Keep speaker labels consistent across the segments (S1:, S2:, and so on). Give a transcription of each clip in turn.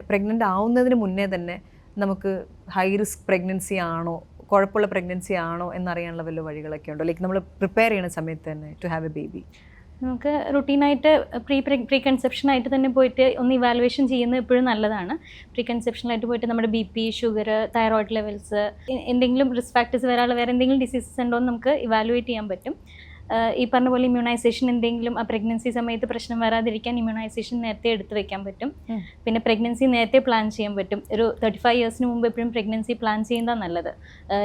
S1: Pregnant ആവുന്നതിന് മുന്നേ തന്നെ നമുക്ക് ഹൈ റിസ്ക് പ്രഗ്നൻസി ആണോ, കുഴപ്പമുള്ള പ്രഗ്നൻസി ആണോ എന്നറിയാനുള്ള വല്ല വഴികളൊക്കെ ഉണ്ടോ? ലൈക്ക് നമ്മൾ പ്രിപ്പയർ ചെയ്യുന്ന സമയത്ത് തന്നെ ടു ഹാവ് എ ബേബി.
S2: നമുക്ക് റുട്ടീനായിട്ട് പ്രീ കൺസെപ്ഷനായിട്ട് തന്നെ പോയിട്ട് ഒന്ന് ഇവാലുവേഷൻ ചെയ്യുന്നത് എപ്പോഴും നല്ലതാണ്. പ്രീ കൺസെപ്ഷനായിട്ട് പോയിട്ട് നമ്മുടെ BP, ഷുഗർ, തൈറോയ്ഡ് ലെവൽസ്, എന്തെങ്കിലും റിസ്ക് ഫാക്ടേഴ്സ് വരാനുള്ള വേറെ എന്തെങ്കിലും ഡിസീസസ് ഉണ്ടോ എന്ന് നമുക്ക് ഇവാലുവേറ്റ് ചെയ്യാൻ പറ്റും. ഈ പറഞ്ഞ പോലെ ഇമ്മ്യൂണൈസേഷൻ എന്തെങ്കിലും ആ പ്രഗ്നൻസി സമയത്ത് പ്രശ്നം വരാതിരിക്കാൻ ഇമ്മ്യൂണൈസേഷൻ നേരത്തെ എടുത്ത് വെക്കാൻ പറ്റും. പിന്നെ പ്രഗ്നൻസി നേരത്തെ പ്ലാൻ ചെയ്യാൻ പറ്റും. ഒരു 35 ഇയേഴ്സിന് മുമ്പ് എപ്പോഴും പ്രഗ്നൻസി പ്ലാൻ ചെയ്യുന്നതാണ് നല്ലത്.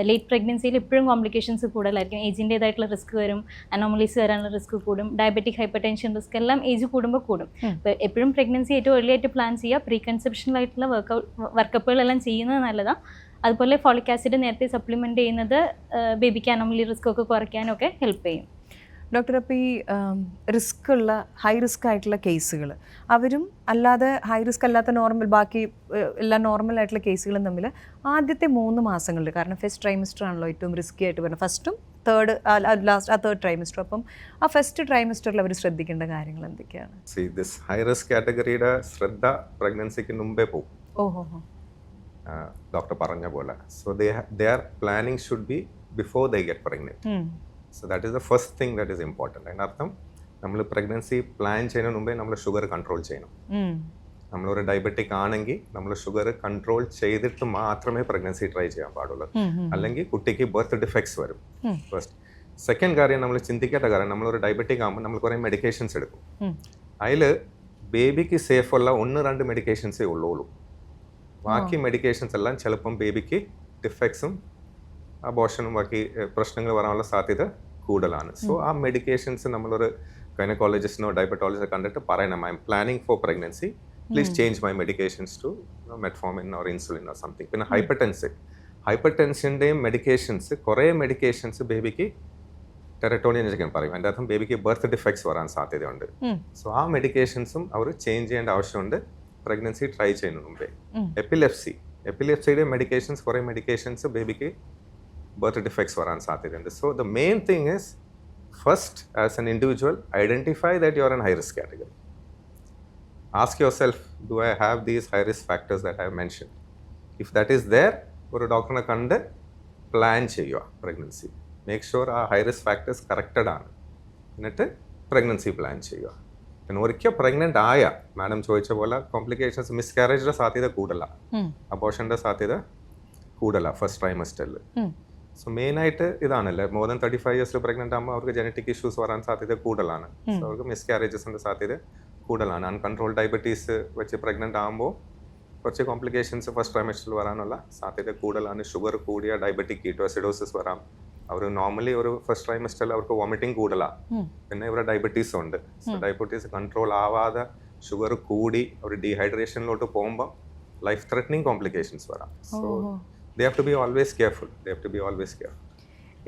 S2: ലേറ്റ് പ്രഗ്നൻസിയിൽ എപ്പോഴും കോംപ്ലിക്കേഷൻസ് കൂടുതലായിരിക്കും. ഏജിൻ്റേതായിട്ടുള്ള റിസ്ക് വരും, അനോമലീസ് വരാനുള്ള റിസ്ക് കൂടും, ഡയബറ്റിക് ഹൈപ്പർ ടെൻഷൻ റിസ്ക് എല്ലാം ഏജ് കൂടുമ്പോൾ കൂടും. അപ്പോൾ എപ്പോഴും പ്രഗ്നൻസി ഏറ്റവും ഏർലി ആയിട്ട് പ്ലാൻ ചെയ്യുക. പ്രീ കൺസെപ്ഷനിലായിട്ടുള്ള വർക്കപ്പുകളെല്ലാം ചെയ്യുന്നത് നല്ലതാണ്. അതുപോലെ ഫോളിക് ആസിഡ് നേരത്തെ സപ്ലിമെൻറ്റ് ചെയ്യുന്നത് ബേബിക്ക് അനോമലി റിസ്ക് ഒക്കെ കുറയ്ക്കാനൊക്കെ ഹെൽപ്പ് ചെയ്യും.
S1: ഡോക്ടർ, അപ്പോൾ ഈ റിസ്ക് ഉള്ള ഹൈ റിസ്ക് ആയിട്ടുള്ള കേസുകൾ അവരും അല്ലാതെ ഹൈ റിസ്ക് അല്ലാത്ത നോർമൽ ബാക്കി എല്ലാ നോർമൽ ആയിട്ടുള്ള കേസുകളും തമ്മിൽ ആദ്യത്തെ 3 മാസങ്ങളിൽ, കാരണം ഫസ്റ്റ് ട്രൈമസ്റ്റർ ആണല്ലോ ഏറ്റവും റിസ്കി ആയിട്ട് വരുന്നത്, ഫസ്റ്റും തേർഡ് ട്രൈമസ്റ്റർ. അപ്പം ആ ഫസ്റ്റ് ട്രൈമസ്റ്ററിൽ അവർ ശ്രദ്ധിക്കേണ്ട കാര്യങ്ങൾ എന്തൊക്കെയാണ്?
S3: ഹൈ റിസ്ക് കാറ്റഗറിയുടെ ശ്രദ്ധ പ്രഗ്നൻസിക്ക് മുമ്പേ പോകും.
S1: ഓഹോ,
S3: ഡോക്ടർ പറഞ്ഞ പോലെ. So their planning should be before they get pregnant. So that is the first thing that is important. അതിനർത്ഥം നമ്മൾ പ്രഗ്നൻസി പ്ലാൻ ചെയ്യുന്നതിന് മുമ്പേ നമ്മൾ ഷുഗർ കൺട്രോൾ ചെയ്യണം. നമ്മളൊരു ഡയബറ്റിക് ആണെങ്കിൽ നമ്മൾ ഷുഗർ കൺട്രോൾ ചെയ്തിട്ട് മാത്രമേ പ്രഗ്നൻസി ട്രൈ ചെയ്യാൻ പാടുള്ളൂ. അല്ലെങ്കിൽ കുട്ടിക്ക് ബർത്ത് ഡിഫക്ട്സ് വരും. ഫസ്റ്റ്. സെക്കൻഡ് കാര്യം നമ്മൾ ചിന്തിക്കേണ്ട കാര്യം, നമ്മളൊരു ഡയബറ്റിക് ആകുമ്പോൾ നമ്മൾ കുറേ മെഡിക്കേഷൻസ് എടുക്കും. അതിൽ ബേബിക്ക് സേഫുള്ള 1-2 മെഡിക്കേഷൻസേ ഉള്ളൂ. ബാക്കി മെഡിക്കേഷൻസ് എല്ലാം ചിലപ്പം ബേബിക്ക് ഡിഫക്ട്സും അബോർഷനും ബാക്കി പ്രശ്നങ്ങൾ വരാനുള്ള സാധ്യത കൂടുതലാണ്. സോ ആ മെഡിക്കേഷൻസ് നമ്മളൊരു ഗൈനക്കോളജിസ്റ്റിനോ ഡയബറ്റോളജിസ്റ്റോ കണ്ടിട്ട് പറയണം, I am planning for pregnancy, please change my medications to metformin or insulin or something. പിന്നെ ഹൈപ്പർ ടെൻഷൻ്റെയും മെഡിക്കേഷൻസ്, കുറേ മെഡിക്കേഷൻസ് ബേബിക്ക് ടെറട്ടോണിയൻ ഇഞ്ചക്ഷൻ പറയും. അതിൻ്റെ അർത്ഥം ബേബിക്ക് ബർത്ത് ഡിഫക്ട്സ് വരാൻ സാധ്യതയുണ്ട്. സോ ആ മെഡിക്കേഷൻസും അവർ ചേഞ്ച് ചെയ്യേണ്ട ആവശ്യമുണ്ട് പ്രഗ്നൻസി ട്രൈ ചെയ്യുന്നതിന് മുമ്പേ. എപ്പിലെപ്സിയുടെ മെഡിക്കേഷൻസ്, കുറേ മെഡിക്കേഷൻസ് ബേബിക്ക് ബർത്ത് ഡിഫക്ട്സ് വരാൻ സാധ്യതയുണ്ട്. So the main thing is first, as an individual, identify that you are in high risk category. Ask yourself, do I have these high risk factors that I have mention? If that is there, ഒരു ഡോക്ടറിനെ കണ്ട് plan ചെയ്യുക pregnancy. Make sure ആ high risk factors corrected ആണ്, എന്നിട്ട് pregnancy plan ചെയ്യുക. പിന്നെ ഒരിക്കൽ പ്രഗ്നൻ്റ് ആയ, മാഡം ചോദിച്ച പോലെ, കോംപ്ലിക്കേഷൻസ്, മിസ്കാരേജിൻ്റെ സാധ്യത കൂടുതലാണ്, അബോർഷൻ്റെ സാധ്യത കൂടുതലാണ് ഫസ്റ്റ് ട്രൈമസ്റ്ററിൽ. സോ മെയിനായിട്ട് ഇതാണല്ലേ, മോർ ദാൻ 35 ഇയേഴ്സിൽ പ്രഗ്നൻ്റ് ആകുമ്പോൾ അവർക്ക് ജനറ്റിക് ഇഷ്യൂസ് വരാൻ സാധ്യത കൂടുതലാണ്. സോ അവർക്ക് മിസ്കാരേജസിൻ്റെ സാധ്യത കൂടുതലാണ്. അൺകൺട്രോൾ ഡയബറ്റീസ് വെച്ച് പ്രഗ്നൻ്റ് ആകുമ്പോൾ കുറച്ച് കോംപ്ലിക്കേഷൻസ് ഫസ്റ്റ് ട്രൈമസ്റ്ററിൽ വരാനുള്ള സാധ്യത കൂടുതലാണ്. ഷുഗർ കൂടിയ ഡയബറ്റിക് കീറ്റോസിഡോസിസ് വരാം. അവർ നോർമലി ഒരു ഫസ്റ്റ് ട്രൈമസ്റ്ററിൽ അവർക്ക് വോമിറ്റിംഗ് കൂടുതലാണ്. പിന്നെ ഇവിടെ ഡയബറ്റീസും ഉണ്ട്. സോ ഡയബറ്റീസ് കൺട്രോൾ ആവാതെ ഷുഗർ കൂടി അവർ ഡീഹൈഡ്രേഷനിലോട്ട് പോകുമ്പോൾ ലൈഫ് ത്രെറ്റനിങ് കോംപ്ലിക്കേഷൻസ് വരാം. So they have to be always careful.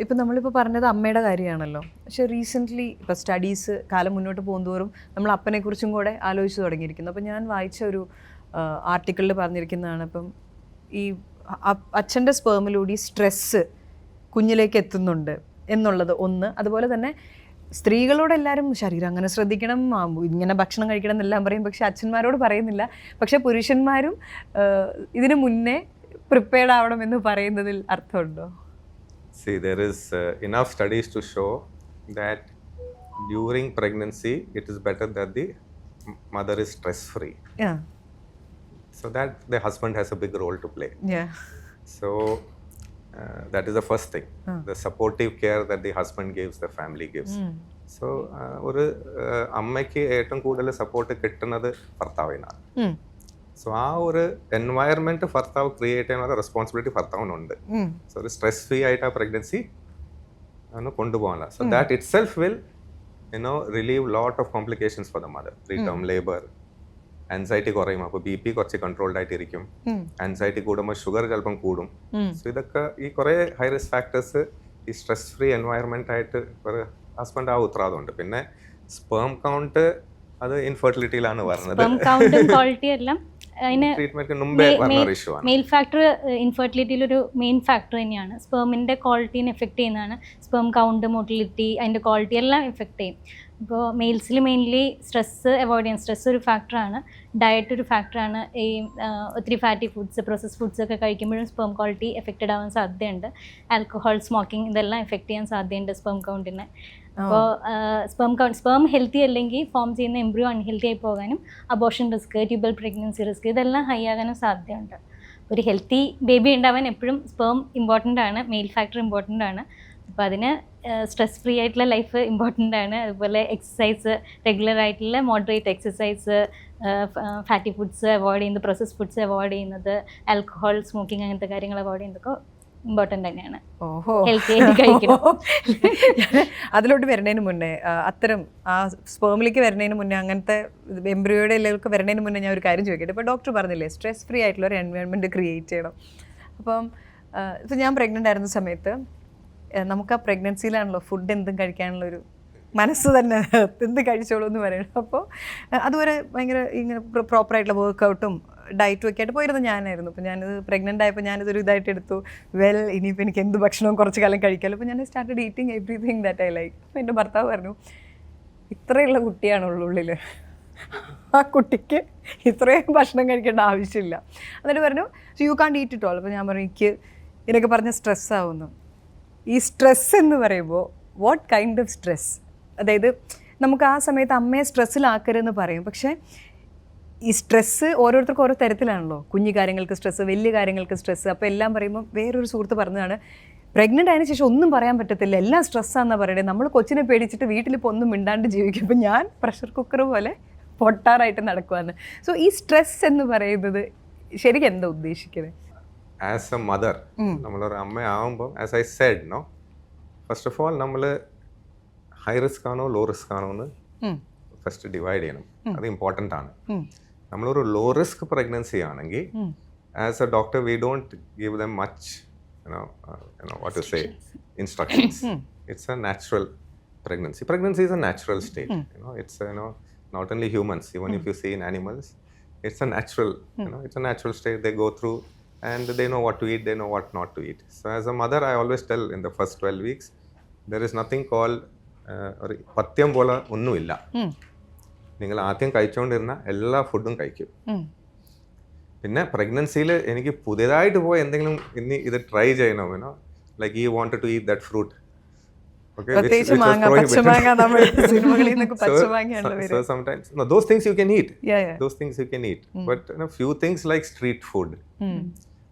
S1: ഇപ്പം നമ്മളിപ്പോൾ പറഞ്ഞത് അമ്മയുടെ കാര്യമാണല്ലോ, പക്ഷെ റീസെൻ്റ്ലി ഇപ്പോൾ സ്റ്റഡീസ് കാലം മുന്നോട്ട് പോകുന്തോറും നമ്മൾ അപ്പനെക്കുറിച്ചും കൂടെ ആലോചിച്ച് തുടങ്ങിയിരിക്കുന്നു. അപ്പോൾ ഞാൻ വായിച്ച ഒരു ആർട്ടിക്കിളിൽ പറഞ്ഞിരിക്കുന്നതാണ്, ഇപ്പം ഈ അച്ഛൻ്റെ സ്പേമിലൂടെ സ്ട്രെസ്സ് കുഞ്ഞിലേക്ക് എത്തുന്നുണ്ട് എന്നുള്ളത് ഒന്ന്. അതുപോലെ തന്നെ സ്ത്രീകളോട് എല്ലാവരും ശരീരം അങ്ങനെ ശ്രദ്ധിക്കണം, ഇങ്ങനെ ഭക്ഷണം കഴിക്കണം എന്നെല്ലാം പറയും, പക്ഷെ അച്ഛന്മാരോട് പറയുന്നില്ല. പക്ഷെ പുരുഷന്മാരും ഇതിനു മുന്നേ പ്രിപ്പയർഡ് ആവണമെന്ന് പറയുന്നതിൽ അർത്ഥമുണ്ടോ?
S3: See, there is enough studies to show that during pregnancy it is better that the mother is stress free.
S1: Yeah.
S3: So that the husband has a big role to play.
S1: Yeah.
S3: So that is the first thing. The supportive care that the husband gives, the family gives. So ഒരു അമ്മയ്ക്ക് ഏറ്റവും കൂടുതൽ support കിട്ടുന്നത് ഭർത്താവിനാണ്. So ആ ഒരു environment ഭർത്താവ് create ചെയ്യാനുള്ള responsibility ഭർത്താവിനുണ്ട്. So ഒരു സ്ട്രെസ് ഫ്രീ ആയിട്ട് ആ പ്രഗ്നൻസി കൊണ്ടുപോകാനുള്ള. So that it self will relieve lot of complications for the mother. Pre term labour, anxiety കുറയും, അപ്പോൾ BP കുറച്ച് കൺട്രോൾഡ് ആയിട്ടിരിക്കും. ആൻസൈറ്റി കൂടുമ്പോൾ ഷുഗർ ചിലപ്പം കൂടും. സോ ഇതൊക്കെ ഈ കുറേ ഹൈ റിസ്ക് ഫാക്ടേഴ്സ് ഈ സ്ട്രെസ് ഫ്രീ എൻവയറമെന്റ് ആയിട്ട് ഒരു ഹസ്ബൻഡ് ആ ഉത്തരവാദിത്തമുണ്ട്. പിന്നെ സ്പേം കൗണ്ട് അത് ഇൻഫെർട്ടിലിറ്റിയിലാണ് വരുന്നത്.
S2: മെയിൽ ഫാക്ടർ ഇൻഫെർട്ടിലിറ്റിയിലൊരു മെയിൻ ഫാക്ടർ തന്നെയാണ്. സ്പേമിൻ്റെ ക്വാളിറ്റീനെ എഫക്റ്റ് ചെയ്യുന്നതാണ്. സ്പേം കൗണ്ട്, മോട്ടിലിറ്റി, അതിൻ്റെ ക്വാളിറ്റി എല്ലാം എഫക്റ്റ് ചെയ്യും. ഇപ്പോൾ മെയിൽസിൽ മെയിൻലി സ്ട്രെസ്സ് അവോയ്ഡ് ചെയ്യാൻ, സ്ട്രെസ് ഒരു ഫാക്ടറാണ്, ഡയറ്റ് ഒരു ഫാക്ടറാണ്. ഈ ഒത്തിരി ഫാറ്റി ഫുഡ്സ്, പ്രോസസ് ഫുഡ്സ് ഒക്കെ കഴിക്കുമ്പോഴും സ്പേം ക്വാളിറ്റി എഫക്റ്റഡ് ആവാൻ സാധ്യതയുണ്ട്. ആൽക്കഹോൾ, സ്മോക്കിംഗ് ഇതെല്ലാം എഫക്റ്റ് ചെയ്യാൻ സാധ്യതയുണ്ട് സ്പേം കൗണ്ടിനെ. അപ്പോൾ സ്പേം ഹെൽത്തി അല്ലെങ്കിൽ ഫോം ചെയ്യുന്ന എംബ്രിയോ അൺഹെൽത്തി ആയി പോകാനും abortion risk, tubal pregnancy risk ഇതെല്ലാം ഹൈ ആകാനും സാധ്യതയുണ്ട്. ഒരു ഹെൽത്തി ബേബി ഉണ്ടാവാൻ എപ്പോഴും സ്പേം ഇമ്പോർട്ടൻ്റ് ആണ്, മെയിൽ ഫാക്ടർ ഇമ്പോർട്ടൻ്റ് ആണ്. അപ്പോൾ അതിന് സ്ട്രെസ് ഫ്രീ ആയിട്ടുള്ള ലൈഫ് ഇമ്പോർട്ടൻ്റ് ആണ്. അതുപോലെ എക്സസൈസ്, റെഗുലർ ആയിട്ടുള്ള moderate exercise, fatty foods avoid ചെയ്യുന്നത്, പ്രോസസ് ഫുഡ്സ് അവോയ്ഡ് ചെയ്യുന്നത്, ആൽക്കഹോൾ, സ്മോക്കിംഗ് അങ്ങനത്തെ കാര്യങ്ങൾ അവോയ്ഡ് ചെയ്യുന്നതൊക്കെ ഇമ്പോർട്ടൻ്റ് തന്നെയാണ്.
S1: ഓഹോ,
S2: ഹെൽത്തി ആയിട്ട് കഴിക്കണം.
S1: അതിലോട്ട് വരുന്നതിന് മുന്നേ അത്തരം ആ സ്പേമിലേക്ക് വരുന്നതിന് മുന്നേ, അങ്ങനത്തെ എംബ്രിയോയുടെ ഇലകൾക്ക് വരുന്നതിന് മുന്നേ ഞാൻ ഒരു കാര്യം ചോദിക്കട്ടെ. ഇപ്പോൾ ഡോക്ടർ പറഞ്ഞില്ലേ സ്ട്രെസ് ഫ്രീ ആയിട്ടുള്ള ഒരു എൻവയോൺമെൻറ്റ് ക്രിയേറ്റ് ചെയ്യണം. അപ്പം ഇപ്പോൾ ഞാൻ പ്രഗ്നൻ്റ് ആയിരുന്ന സമയത്ത് നമുക്ക് ആ പ്രഗ്നൻസിയിലാണല്ലോ ഫുഡ് എന്തും കഴിക്കാനുള്ളൊരു മനസ്സ് തന്നെ, എന്ത് കഴിച്ചോളൂ എന്ന് പറയണം. അപ്പോൾ അതുവരെ ഭയങ്കര ഇങ്ങനെ പ്രോപ്പറായിട്ടുള്ള വർക്കൗട്ടും ഡയറ്റും ഒക്കെ ആയിട്ട് പോയിരുന്ന ഞാനായിരുന്നു. അപ്പോൾ ഞാനിത് പ്രഗ്നൻ്റ് ആയപ്പോൾ ഞാനിതൊരു ഇതായിട്ട് എടുത്തു. ഇനിയിപ്പോൾ എനിക്ക് എന്ത് ഭക്ഷണവും കുറച്ച് കാലം കഴിക്കാമല്ലോ. അപ്പോൾ ഞാൻ started eating everything that I like. അപ്പോൾ എൻ്റെ ഭർത്താവ് പറഞ്ഞു, ഇത്രയുള്ള കുട്ടിയാണുള്ളൂ ഉള്ളിൽ, ആ കുട്ടിക്ക് ഇത്രയും ഭക്ഷണം കഴിക്കേണ്ട ആവശ്യമില്ല. എന്നിട്ട് പറഞ്ഞു യു കാണ്ട് ഈറ്റ് ഇറ്റ് ഓൾ. അപ്പോൾ ഞാൻ പറഞ്ഞു എനിക്ക് ഇതിനൊക്കെ പറഞ്ഞ സ്ട്രെസ്സാവുന്നു. ഈ സ്ട്രെസ് എന്ന് പറയുമ്പോൾ വാട്ട് കൈൻഡ് ഓഫ് സ്ട്രെസ്? അതായത് നമുക്ക് ആ സമയത്ത് അമ്മയെ സ്ട്രെസ്സിലാക്കരുതെന്ന് പറയും, പക്ഷേ ഈ സ്ട്രെസ്സ് ഓരോരുത്തർക്കും ഓരോ തരത്തിലാണല്ലോ. കുഞ്ഞു കാര്യങ്ങൾക്ക് സ്ട്രെസ്സ്, വലിയ കാര്യങ്ങൾക്ക് സ്ട്രെസ്സ്. അപ്പോൾ എല്ലാം പറയുമ്പോൾ വേറൊരു സുഹൃത്ത് പറഞ്ഞതാണ്, പ്രഗ്നൻ്റ് ആയതിനു ശേഷം ഒന്നും പറയാൻ പറ്റത്തില്ല, എല്ലാം സ്ട്രെസ്സാണെന്നാണ് പറയുന്നത്. നമ്മൾ കൊച്ചിനെ പേടിച്ചിട്ട് വീട്ടിലിപ്പോൾ ഒന്നും മിണ്ടാണ്ട് ജീവിക്കും. അപ്പോൾ ഞാൻ പ്രഷർ കുക്കർ പോലെ പൊട്ടാറായിട്ട് നടക്കുവാന്ന്. സോ ഈ സ്ട്രെസ് എന്ന് പറയുന്നത് ശരിക്കും എന്താ ഉദ്ദേശിക്കുന്നത്?
S3: ആസ് എ മദർ, നമ്മളൊരു അമ്മയാവുമ്പോൾ, as I said no, first of all നമ്മൾ ഹൈ റിസ്ക് ആണോ ലോ റിസ്ക് ആണോ എന്ന് ഫസ്റ്റ് ഡിവൈഡ് ചെയ്യണം. അത് ഇമ്പോർട്ടൻ്റ് ആണ്. നമ്മളൊരു ലോ റിസ്ക് പ്രഗ്നൻസി ആണെങ്കിൽ as a doctor we don't give them much what to say instructions. It's a natural pregnancy. Pregnancy is a natural state. It's not only humans, even if you see in animals, it's a natural, it's a natural state they go through, and they know what to eat, they know what not to eat. So as a mother, I always tell in the first 12 weeks, there is nothing called പഥ്യം പോലെ ഒന്നുമില്ല. നിങ്ങൾ ആദ്യം കഴിച്ചുകൊണ്ടിരുന്ന എല്ലാ ഫുഡും കഴിക്കും. പിന്നെ പ്രഗ്നൻസിയിൽ എനിക്ക് പുതിയതായിട്ട് പോയി എന്തെങ്കിലും ഇനി ഇത് ട്രൈ ചെയ്യണോ, like you wanted to eat that fruit. So sometimes those things you can eat. Those things you can eat. But few things like street food,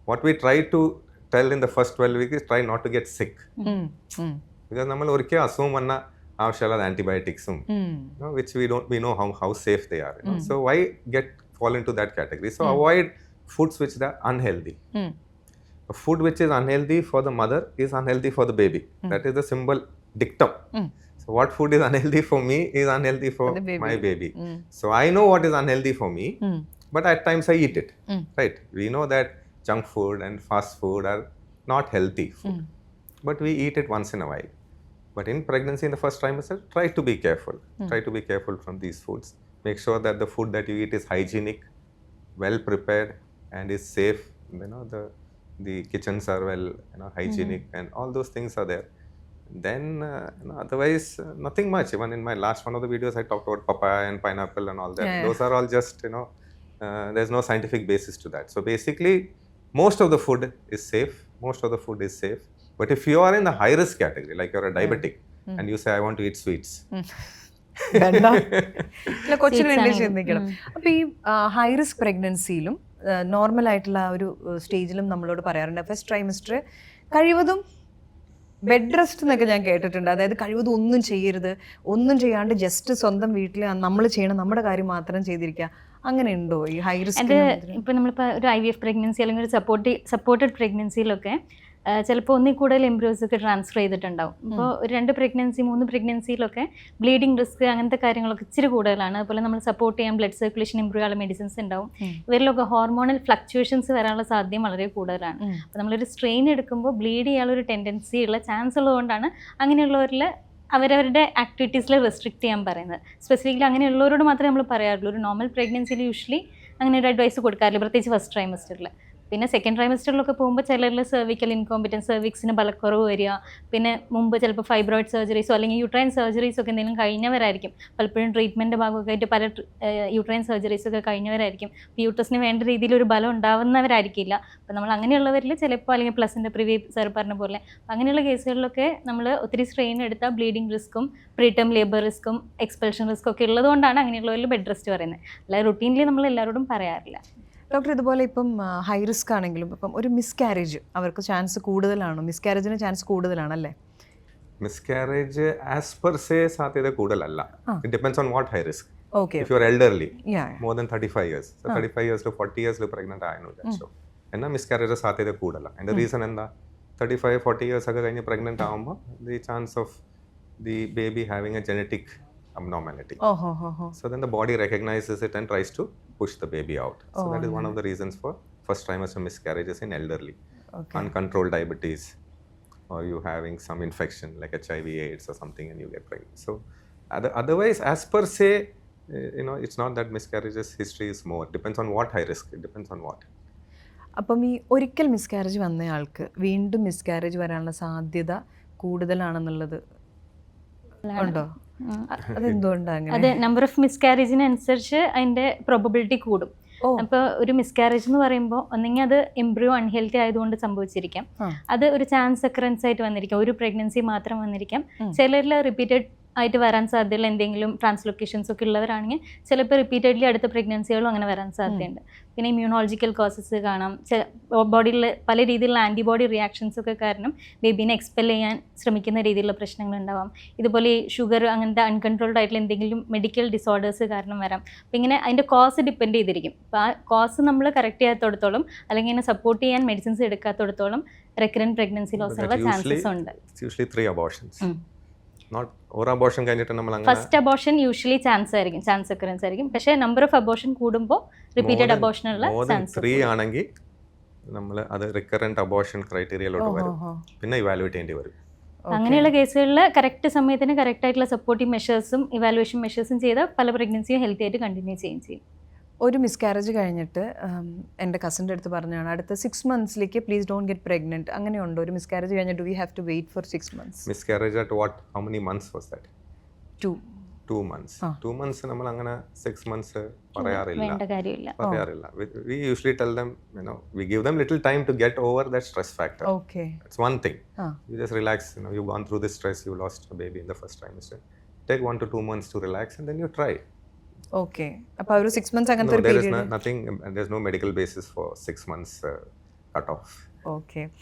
S3: what we try to tell in the first 12 weeks is try not to get sick. Because നമ്മൾ ഒരിക്കലും അസുഖം വന്ന ആവശ്യമുള്ള ആന്റിബയോട്ടിക്സും which we know how safe they are. So why fall into that category? So avoid foods which are unhealthy. A food which is unhealthy for the mother is unhealthy for the baby. That is the symbol dictum. So what food is unhealthy for me is unhealthy for my baby. So I know what is unhealthy for me, but at times I eat it. Right? We know that junk food and fast food are not healthy food, but we eat it once in a while. But in pregnancy, in the first trimester, try to be careful. Try to be careful from these foods. Make sure that the food that you eat is hygienic, well prepared, and is safe. The kitchens are well hygienic, and all those things are there. Then otherwise nothing much. Even in my last one of the videos, I talked about papaya and pineapple and all that. Those are all just there's no scientific basis to that. So basically, most of the food is safe. Most of the food is safe. But if you are in the high risk category, like you're a diabetic, and you say I want to eat sweets,
S1: കൊച്ചിനെ ചിന്തിക്കണം. അപ്പോൾ ഈ high risk പ്രഗ്നൻസിയിലും normal ആയിട്ടുള്ള ഒരു സ്റ്റേജിലും നമ്മളോട് പറയാറുണ്ട് first trimester കഴിവതും bed rest എന്നൊക്കെ ഞാൻ കേട്ടിട്ടുണ്ട്. അതായത് കഴിവതും ഒന്നും ചെയ്യരുത്, ഒന്നും ചെയ്യാണ്ട് ജസ്റ്റ് സ്വന്തം വീട്ടിൽ നമ്മൾ ചെയ്യണം, നമ്മുടെ കാര്യം മാത്രം ചെയ്തിരിക്കുക. അങ്ങനെ ഉണ്ടോ ഈ ഹൈ റിസ്ക്?
S2: ഇപ്പോൾ നമ്മളിപ്പോൾ ഒരു IVF പ്രഗ്നൻസി അല്ലെങ്കിൽ ഒരു സപ്പോർട്ടഡ് പ്രഗ്നൻസിയിലൊക്കെ ചിലപ്പോൾ ഒന്നിൽ കൂടുതൽ എംബ്രിയോസ് ഒക്കെ ട്രാൻസ്ഫർ ചെയ്തിട്ടുണ്ടാവും. അപ്പോൾ ഒരു 2 പ്രഗ്നൻസി 3 പ്രഗ്നൻസിയിലൊക്കെ ബ്ലീഡിങ് റിസ്ക് അങ്ങനത്തെ കാര്യങ്ങളൊക്കെ ഇച്ചിരി കൂടുതലാണ്. അതുപോലെ നമ്മൾ സപ്പോർട്ട് ചെയ്യാൻ ബ്ലഡ് സർക്കുലേഷൻ ഇമ്പ്രൂവ് ചെയ്യാനുള്ള മെഡിസിൻസ് ഉണ്ടാവും. ഇവരിലൊക്കെ ഹോർമോണൽ ഫ്ലക്ച്വേഷൻസ് വരാനുള്ള സാധ്യത വളരെ കൂടുതലാണ്. അപ്പോൾ നമ്മളൊരു സ്ട്രെയിൻ എടുക്കുമ്പോൾ ബ്ലീഡ് ചെയ്യാനുള്ളൊരു ടെൻഡൻസി ഉള്ള ചാൻസ് ഉള്ളതുകൊണ്ടാണ് അങ്ങനെയുള്ളവരിൽ അവരവരുടെ ആക്ടിവിറ്റീസിൽ റെസ്ട്രിക്റ്റ് ചെയ്യാൻ പറയുന്നത്. സ്പെസിഫിക്കലി അങ്ങനെയുള്ളവരോട് മാത്രമേ നമ്മൾ പറയാറുള്ളൂ. ഒരു നോർമൽ പ്രഗ്നൻസിയിൽ യൂഷ്വലി അങ്ങനെ ഒരു അഡ്വൈസ് കൊടുക്കാറില്ല, പ്രത്യേകിച്ച് ഫസ്റ്റ് ട്രൈമസ്റ്ററിൽ. പിന്നെ സെക്കൻഡ് ട്രൈമസ്റ്ററിലൊക്കെ പോകുമ്പോൾ ചിലരിൽ സെർവിക്കൽ ഇൻകോമ്പിറ്റൻസ്, സെർവിക്സിന് ബലക്കുറവ് വരിക, പിന്നെ മുമ്പ് ചിലപ്പോൾ ഫൈബ്രോയിഡ് സർജറീസോ അല്ലെങ്കിൽ യൂട്രൈൻ സർജറീസോ ഒക്കെ എന്തെങ്കിലും കഴിഞ്ഞവരായിരിക്കും. പലപ്പോഴും ട്രീറ്റ്മെൻറ്റ് ഭാഗമൊക്കെ ആയിട്ട് പല യൂട്രൈൻ സർജറീസൊക്കെ കഴിഞ്ഞവരായിരിക്കും. യൂട്രസിന് വേണ്ട രീതിയിൽ ഒരു ബലം ഉണ്ടാവുന്നവരായിരിക്കില്ല. അപ്പോൾ നമ്മൾ അങ്ങനെയുള്ളവരിൽ ചിലപ്പോൾ, അല്ലെങ്കിൽ പ്ലസിൻ്റെ പ്രിവി സാർ പറഞ്ഞ പോലെ അങ്ങനെയുള്ള കേസുകളിലൊക്കെ നമ്മൾ ഒത്തിരി സ്ട്രെയിൻ എടുത്താൽ ബ്ലീഡിങ് റിസ്ക്കും പ്രീടേം ലേബർ റിസ്ക്കും എക്സ്പെൽഷൻ റിസ്ക്കും ഒക്കെ ഉള്ളതുകൊണ്ടാണ് അങ്ങനെയുള്ളവരിൽ ബെഡ് റെസ്റ്റ് പറയുന്നത്. അല്ലാതെ റുട്ടീനിൽ നമ്മൾ എല്ലാവരോടും പറയാറില്ല.
S1: ഡോക്ടർ, ഇതുപോലെ ഇപ്പം ഹൈ റിസ്ക് ആണെങ്കിലും ഇപ്പം ഒരു മിസ്കാരേജ് അവർക്ക് ചാൻസ് കൂടുതലാണോ? മിസ്കാരേജിന് ചാൻസ് കൂടുതലാണല്ലേ?
S3: മിസ്കാരേജ് ആസ് പെർ സേ സാധ്യത കൂടുതലല്ല. It depends on what high risk.
S1: Okay.
S3: If you are elderly more than 35 years, 35 years to 40 years pregnant ആയെന്ന് വിചാരിച്ചോ, എന്നാൽ മിസ്കാരേജ് സാധ്യത കൂടുതല. അതിന്റെ റീസൺ എന്താ? 35-40 years ഒക്കെ കഴിഞ്ഞ് പ്രഗ്നന്റ് ആകുമ്പോൾ the chance of the baby having A genetic abnormality. So then the body recognizes it and tries to push the baby out. So that is one of the reasons for first trimester miscarriages in elderly. Uncontrolled diabetes, or you having some infection like HIV, AIDS or something, and you get pregnant. So otherwise, as per se, it's not that miscarriages history is more. Depends on what high risk. It depends on what.
S1: അപ്പം ഈ ഒരിക്കൽ miscarriage വന്നയാൾക്ക് വീണ്ടും miscarriage വരാനുള്ള സാധ്യത കൂടുതലാണെന്നുള്ളത് ഉണ്ടോ? അതെന്തുകൊണ്ടാണ്?
S2: അത് number of മിസ്കാരേജിനനുസരിച്ച് അതിൻ്റെ പ്രോബബിലിറ്റി കൂടും. അപ്പോൾ ഒരു മിസ്കാരേജ് എന്ന് പറയുമ്പോൾ ഒന്നെങ്കിൽ അത് എംബ്രിയോ അൺഹെൽത്തി ആയതുകൊണ്ട് സംഭവിച്ചിരിക്കാം, അത് ഒരു ചാൻസ് അക്കറൻസ് ആയിട്ട് വന്നിരിക്കാം, ഒരു പ്രഗ്നൻസി മാത്രം വന്നിരിക്കാം. ചിലരിൽ റിപ്പീറ്റഡ് ആയിട്ട് വരാൻ സാധ്യതയുള്ള എന്തെങ്കിലും ട്രാൻസ്ലൊക്കേഷൻസ് ഒക്കെ ഉള്ളവരാണെങ്കിൽ ചിലപ്പോൾ റിപ്പീറ്റഡ്ലി അടുത്ത പ്രഗ്നൻസികളും അങ്ങനെ വരാൻ സാധ്യതയുണ്ട്. പിന്നെ ഇമ്മ്യൂണോളജിക്കൽ കോസസ് കാണാം. ബോഡിയിൽ പല രീതിയിലുള്ള ആൻറ്റിബോഡി റിയാക്ഷൻസ് ഒക്കെ കാരണം ബേബീനെ എക്സ്പെൽ ചെയ്യാൻ ശ്രമിക്കുന്ന രീതിയിലുള്ള പ്രശ്നങ്ങൾ ഉണ്ടാവാം. ഇതുപോലെ ഷുഗർ അങ്ങനത്തെ അൺകൺട്രോൾഡ് ആയിട്ടുള്ള എന്തെങ്കിലും മെഡിക്കൽ ഡിസോർഡേഴ്സ് കാരണം വരാം. അപ്പോൾ ഇങ്ങനെ അതിൻ്റെ കോസ് ഡിപ്പെൻഡ് ചെയ്തിരിക്കും. അപ്പോൾ ആ കോസ് നമ്മൾ കറക്റ്റ് ചെയ്യാത്തടത്തോളം അല്ലെങ്കിൽ ഇങ്ങനെ സപ്പോർട്ട് ചെയ്യാൻ മെഡിസിൻസ് എടുക്കാത്തടത്തോളം റെക്കറൻറ്റ് പ്രഗ്നൻസി ലോസിനുള്ള ചാൻസസ് ഉണ്ട്. First abortion usually chance occurrence ആയിരിക്കും. പക്ഷേ നമ്പർ ഓഫ് അബോർഷൻ കൂടുമ്പോൾ റിപ്പീറ്റഡ് അബോർഷനുള്ള ചാൻസ്
S3: 3 ആണെങ്കിൽ നമ്മൾ അത് റിക്കറന്റ് അബോർഷൻ ക്രൈറ്റീരിയയിലോട്ട് വരും. പിന്നെ ഇവാലുവേറ്റ് ചെയ്യേണ്ടി വരും.
S2: അങ്ങനെയുള്ള കേസുകളിൽ കറക്റ്റ് സമയത്തിന് കറക്റ്റ് ആയിട്ടുള്ള സപ്പോർട്ടീവ് മെഷേഴ്സും ഇവാലുവേഷൻ മെഷേഴ്സും ചെയ്ത് പല പ്രഗ്നൻസിയും ഹെൽത്തി ആയിട്ട് കണ്ടിന്യൂ ചെയ്യും.
S1: ഒരു മിസ്കാരേജ് കഴിഞ്ഞിട്ട് എൻ്റെ കസിൻ്റെ അടുത്ത് പറഞ്ഞാണ് അടുത്ത 6 monthsലേക്ക് പ്ലീസ് ഡോണ്ട് ഗെറ്റ് പ്രഗ്നൻറ്റ്. അങ്ങനെയുണ്ടോ? ഒരു മിസ്കാരേജ് കഴിഞ്ഞിട്ട് we have to wait for 6 months?
S3: Miscarriage at what, how many months was that? 2 months. 2 months നമ്മൾ അങ്ങനെ 6 months പറയാറില്ല. We usually tell them, we give them little time to get over that stress factor.
S1: Okay.
S3: That's one thing. You just relax. You've gone through this stress. You lost a baby in the first trimester. Take 1 to 2 months to relax and then you try.
S1: Okay. അപ്പോൾ ഒരു 6 months അങ്ങനത്തെ ഒരു period?
S3: There's no medical basis for 6 months cut off.
S1: Okay.